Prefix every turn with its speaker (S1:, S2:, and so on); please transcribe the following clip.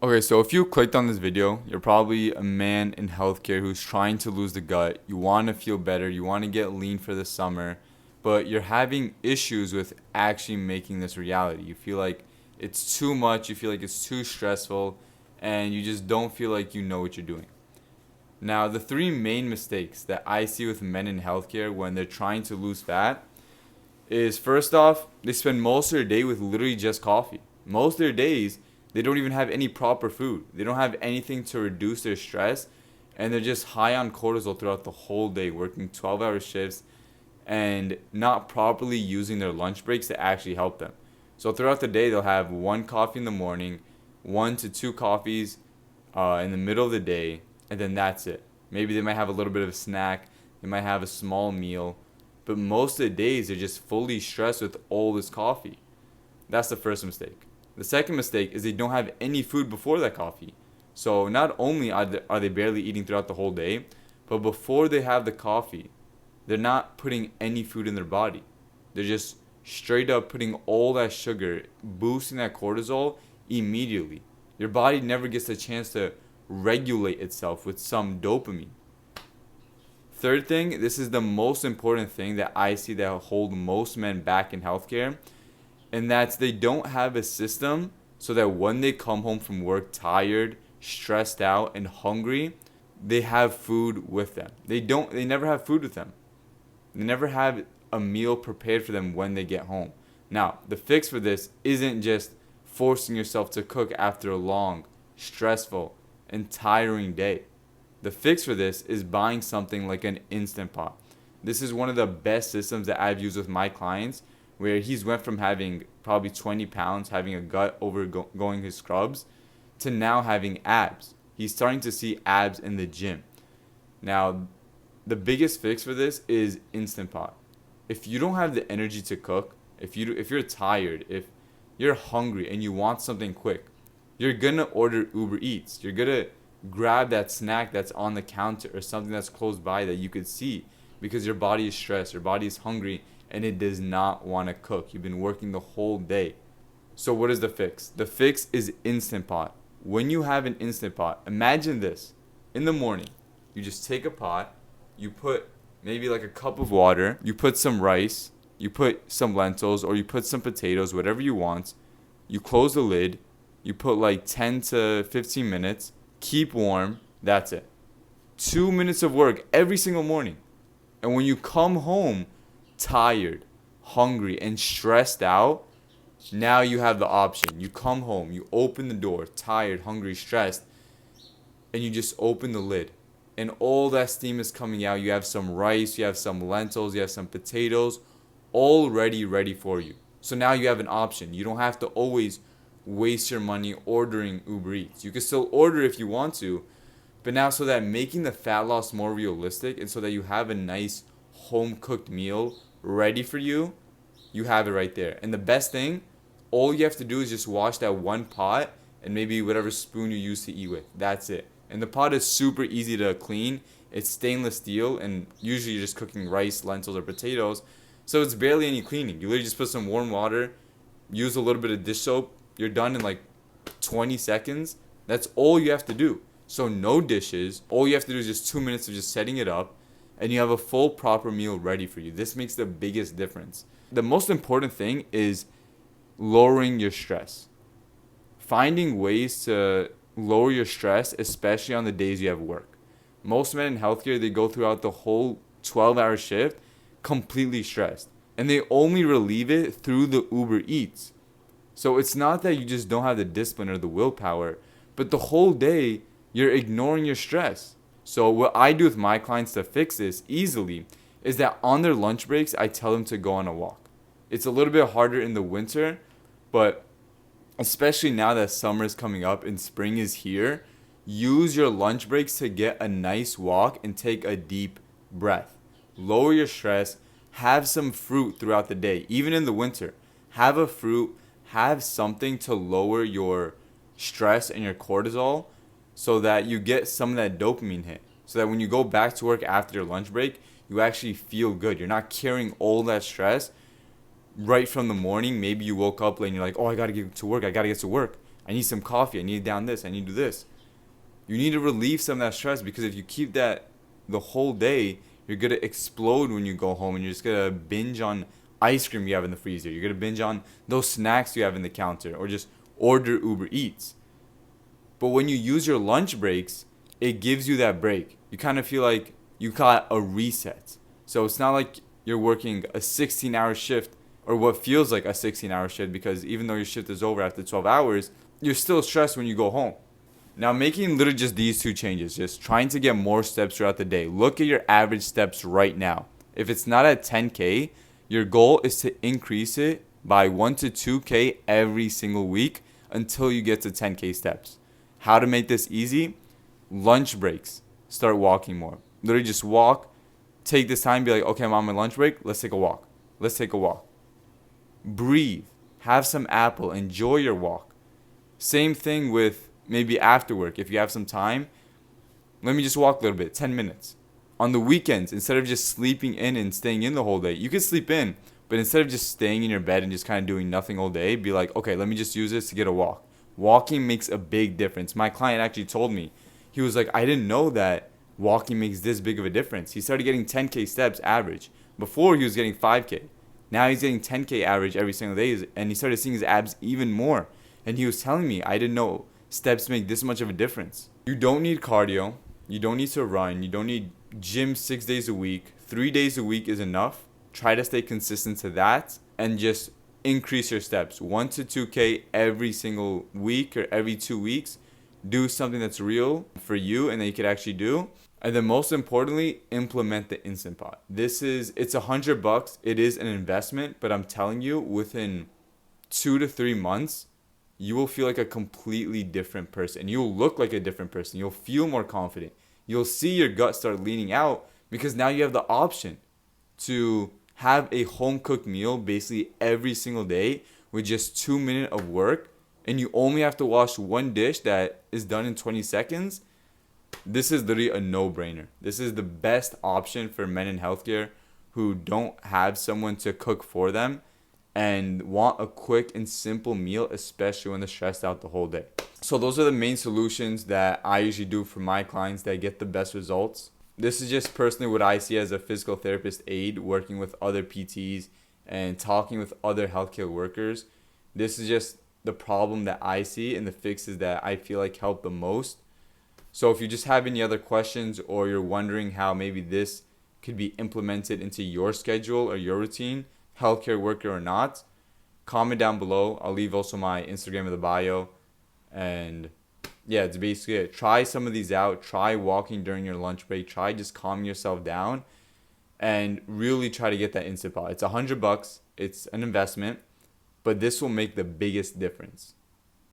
S1: Okay, so if you clicked on this video, you're probably a man in healthcare who's trying to lose the gut. You want to feel better, you want to get lean for the summer, but you're having issues with actually making this reality. You feel like it's too much, you feel like it's too stressful, and you just don't feel like you know what you're doing. Now, the three main mistakes that I see with men in healthcare when they're trying to lose fat is first off, they spend most of their day with literally just coffee. Most of their days, they don't even have any proper food. They don't have anything to reduce their stress, and they're just high on cortisol throughout the whole day, working 12-hour shifts and not properly using their lunch breaks to actually help them. So throughout the day, they'll have one coffee in the morning, 1 to 2 coffees in the middle of the day, and then that's it. Maybe they might have a little bit of a snack, they might have a small meal, but most of the days they're just fully stressed with all this coffee. That's the first mistake. The second mistake is they don't have any food before that coffee. So not only are they barely eating throughout the whole day, but before they have the coffee, they're not putting any food in their body. They're just straight up putting all that sugar, boosting that cortisol immediately. Your body never gets a chance to regulate itself with some dopamine. Third thing, this is the most important thing that I see that hold most men back in healthcare, and that's they don't have a system so that when they come home from work tired, stressed out, and hungry, they have food with them. They never have food with them. They never have a meal prepared for them when they get home. Now, the fix for this isn't just forcing yourself to cook after a long, stressful, and tiring day. The fix for this is buying something like an Instant Pot. This is one of the best systems that I've used with my clients, where he's went from having probably 20 pounds, having a gut going his scrubs, to now having abs. He's starting to see abs in the gym. Now, the biggest fix for this is Instant Pot. If you don't have the energy to cook, if you're tired, if you're hungry and you want something quick, you're gonna order Uber Eats. You're gonna grab that snack that's on the counter or something that's close by that you could see, because your body is stressed, your body is hungry, and it does not want to cook. You've been working the whole day. So what is the fix? The fix is Instant Pot. When you have an Instant Pot, imagine this. In the morning, you just take a pot, you put maybe like a cup of water, you put some rice, you put some lentils, or you put some potatoes, whatever you want. You close the lid, you put like 10 to 15 minutes, keep warm, that's it. 2 minutes of work every single morning. And when you come home tired, hungry, and stressed out, now you have the option. You come home, you open the door, tired, hungry, stressed, and you just open the lid. And all that steam is coming out. You have some rice, you have some lentils, you have some potatoes, already ready for you. So now you have an option. You don't have to always waste your money ordering Uber Eats. You can still order if you want to, but now so that making the fat loss more realistic and so that you have a nice home cooked meal ready for you, you have it right there. And the best thing, all you have to do is just wash that one pot and maybe whatever spoon you use to eat with. That's it. And the pot is super easy to clean. It's stainless steel, and usually you're just cooking rice, lentils, or potatoes. So it's barely any cleaning. You literally just put some warm water, use a little bit of dish soap. You're done in like 20 seconds. That's all you have to do. So no dishes. All you have to do is just 2 minutes of just setting it up, and you have a full proper meal ready for you. This makes the biggest difference. The most important thing is lowering your stress. Finding ways to lower your stress, especially on the days you have work. Most men in healthcare, they go throughout the whole 12-hour shift completely stressed, and they only relieve it through the Uber Eats. So it's not that you just don't have the discipline or the willpower, but the whole day you're ignoring your stress. So what I do with my clients to fix this easily is that on their lunch breaks, I tell them to go on a walk. It's a little bit harder in the winter, but especially now that summer is coming up and spring is here, use your lunch breaks to get a nice walk and take a deep breath. Lower your stress, have some fruit throughout the day, even in the winter. Have a fruit, have something to lower your stress and your cortisol so that you get some of that dopamine hit. So that when you go back to work after your lunch break, you actually feel good. You're not carrying all that stress right from the morning. Maybe you woke up late and you're like, oh, I got to get to work. I need some coffee. I need to down this. I need to do this. You need to relieve some of that stress, because if you keep that the whole day, you're going to explode when you go home, and you're just going to binge on ice cream you have in the freezer. You're going to binge on those snacks you have in the counter, or just order Uber Eats. But when you use your lunch breaks, it gives you that break. You kind of feel like you got a reset. So it's not like you're working a 16-hour shift, or what feels like a 16-hour shift, because even though your shift is over after 12 hours, you're still stressed when you go home. Now, making literally just these two changes, just trying to get more steps throughout the day. Look at your average steps right now. If it's not at 10K, your goal is to increase it by 1 to 2K every single week until you get to 10K steps. How to make this easy? Lunch breaks. Start walking more. Literally just walk. Take this time, be like, okay, I'm on my lunch break. Let's take a walk. Let's take a walk. Breathe. Have some apple. Enjoy your walk. Same thing with maybe after work. If you have some time, let me just walk a little bit, 10 minutes. On the weekends, instead of just sleeping in and staying in the whole day, you can sleep in, but instead of just staying in your bed and just kind of doing nothing all day, be like, okay, let me just use this to get a walk. Walking makes a big difference. My client actually told me, he was like, I didn't know that walking makes this big of a difference. He started getting 10K steps average. Before, he was getting 5K. Now he's getting 10K average every single day, and he started seeing his abs even more. And he was telling me, I didn't know steps make this much of a difference. You don't need cardio. You don't need to run. You don't need gym 6 days a week. 3 days a week is enough. Try to stay consistent to that and just increase your steps. 1 to 2K every single week or every 2 weeks. Do something that's real for you and that you could actually do. And then most importantly, implement the Instant Pot. It's $100. It is an investment, but I'm telling you, within 2 to 3 months, you will feel like a completely different person. You'll look like a different person. You'll feel more confident. You'll see your gut start leaning out, because now you have the option to have a home-cooked meal basically every single day with just 2 minutes of work, and you only have to wash one dish that is done in 20 seconds. This is literally a no-brainer. This is the best option for men in healthcare who don't have someone to cook for them and want a quick and simple meal, especially when they're stressed out the whole day. So those are the main solutions that I usually do for my clients that get the best results. This is just personally what I see as a physical therapist aide, working with other PTs and talking with other healthcare workers. This is just the problem that I see and the fixes that I feel like help the most. So if you just have any other questions, or you're wondering how maybe this could be implemented into your schedule or your routine, healthcare worker or not, comment down below. I'll leave also my Instagram in the bio. And yeah, it's basically it. Try some of these out. Try walking during your lunch break. Try just calming yourself down and really try to get that Instant Pot. It's $100. It's an investment, but this will make the biggest difference.